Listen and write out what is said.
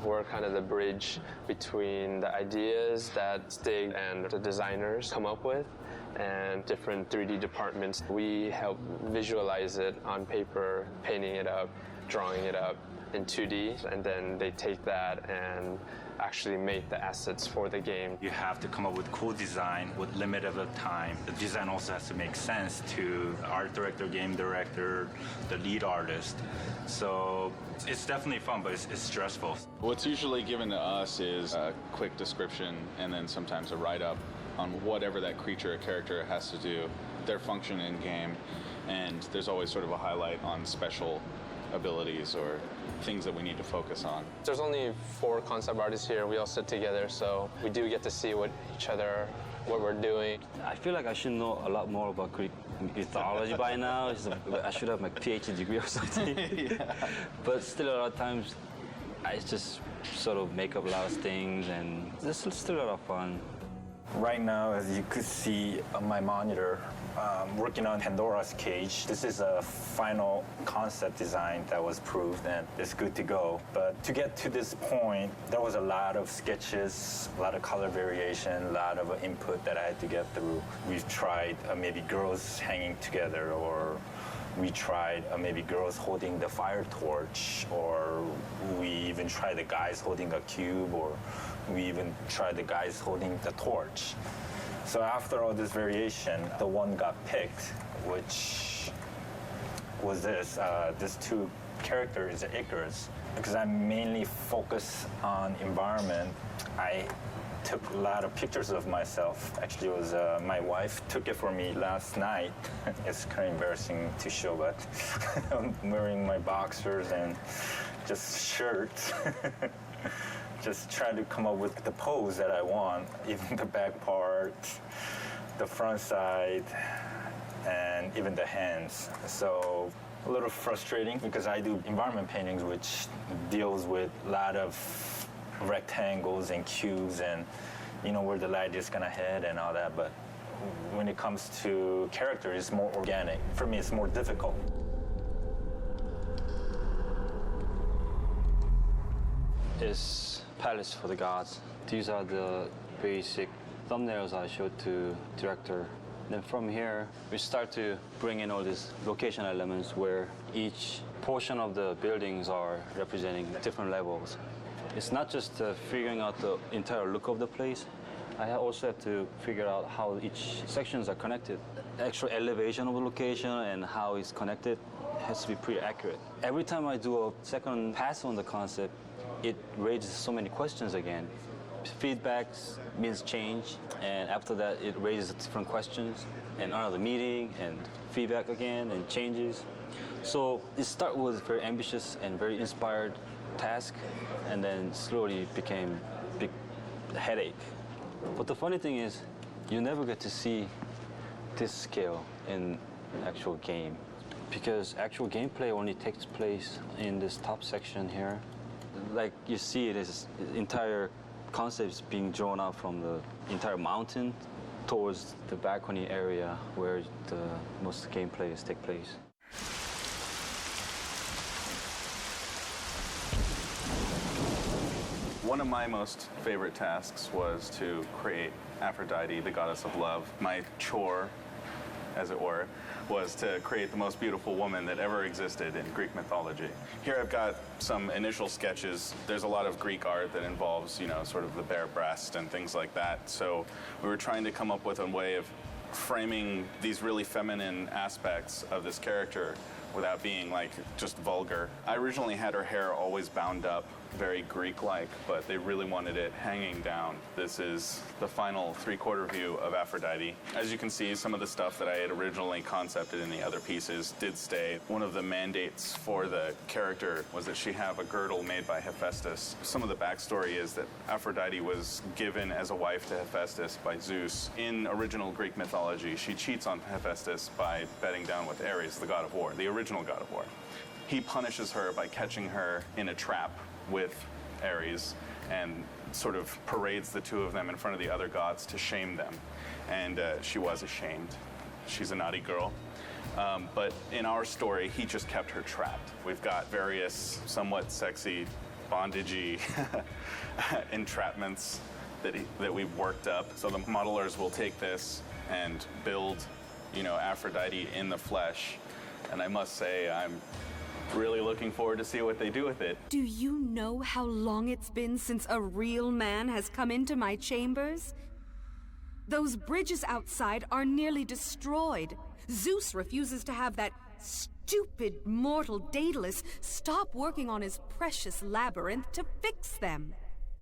We're kind of the bridge between the ideas that Stig and the designers come up with and different 3D departments. We help visualize it on paper, painting it up, drawing it up in 2D, and then they take that and actually make the assets for the game. You have to come up with cool design with limited time. The design also has to make sense to the art director, game director, the lead artist. So it's definitely fun, but it's stressful. What's usually given to us is a quick description and then sometimes a write-up on whatever that creature or character has to do, their function in game, and there's always sort of a highlight on special abilities or things that we need to focus on. There's only 4 concept artists here. We all sit together, so we do get to see what we're doing. I feel like I should know a lot more about Greek mythology by now. I should have my PhD degree or something. Yeah. But still, a lot of times, I just sort of make up a lot of things, and it's still a lot of fun. Right now, as you could see on my monitor, working on Pandora's Cage. This is a final concept design that was proved and it's good to go. But to get to this point, there was a lot of sketches, a lot of color variation, a lot of input that I had to get through. We've tried maybe girls hanging together, or we tried maybe girls holding the fire torch, or we even tried the guys holding a cube, or we even tried the guys holding the torch. So after all this variation, the one got picked, which was this 2 characters, Icarus. Because I mainly focus on environment, I took a lot of pictures of myself. Actually, it was my wife took it for me last night. It's kind of embarrassing to show, but I'm wearing my boxers and just shirt. Just trying to come up with the pose that I want, even the back part, the front side, and even the hands. So a little frustrating because I do environment paintings, which deals with a lot of rectangles and cubes and where the light is gonna head and all that. But when it comes to character, it's more organic. For me, it's more difficult. Is Palace for the Gods. These are the basic thumbnails I showed to director. Then from here, we start to bring in all these location elements where each portion of the buildings are representing different levels. It's not just figuring out the entire look of the place. I also have to figure out how each sections are connected. The actual elevation of the location and how it's connected has to be pretty accurate. Every time I do a second pass on the concept, it raises so many questions again. Feedbacks means change, and after that it raises different questions, and another meeting, and feedback again, and changes. So it started with a very ambitious and very inspired task, and then slowly became a big headache. But the funny thing is, you never get to see this scale in actual game, because actual gameplay only takes place in this top section here. Like you see, it is entire concepts being drawn out from the entire mountain towards the balcony area where the most gameplays take place. One of my most favorite tasks was to create Aphrodite, the goddess of love. My chore, as it were, was to create the most beautiful woman that ever existed in Greek mythology. Here I've got some initial sketches. There's a lot of Greek art that involves, sort of the bare breast and things like that. So we were trying to come up with a way of framing these really feminine aspects of this character without being just vulgar. I originally had her hair always bound up, very Greek-like, but they really wanted it hanging down. This is the final 3/4 view of Aphrodite. As you can see, some of the stuff that I had originally concepted in the other pieces did stay. One of the mandates for the character was that she have a girdle made by Hephaestus. Some of the backstory is that Aphrodite was given as a wife to Hephaestus by Zeus. In original Greek mythology, she cheats on Hephaestus by bedding down with Ares, the god of war, the original god of war. He punishes her by catching her in a trap with Ares and sort of parades the two of them in front of the other gods to shame them. And she was ashamed. She's a naughty girl. But in our story, he just kept her trapped. We've got various somewhat sexy bondagey entrapments that we've worked up. So the modelers will take this and build, Aphrodite in the flesh. And I must say, I'm really looking forward to see what they do with it. Do you know how long it's been since a real man has come into my chambers? Those bridges outside are nearly destroyed. Zeus refuses to have that stupid mortal Daedalus stop working on his precious labyrinth to fix them.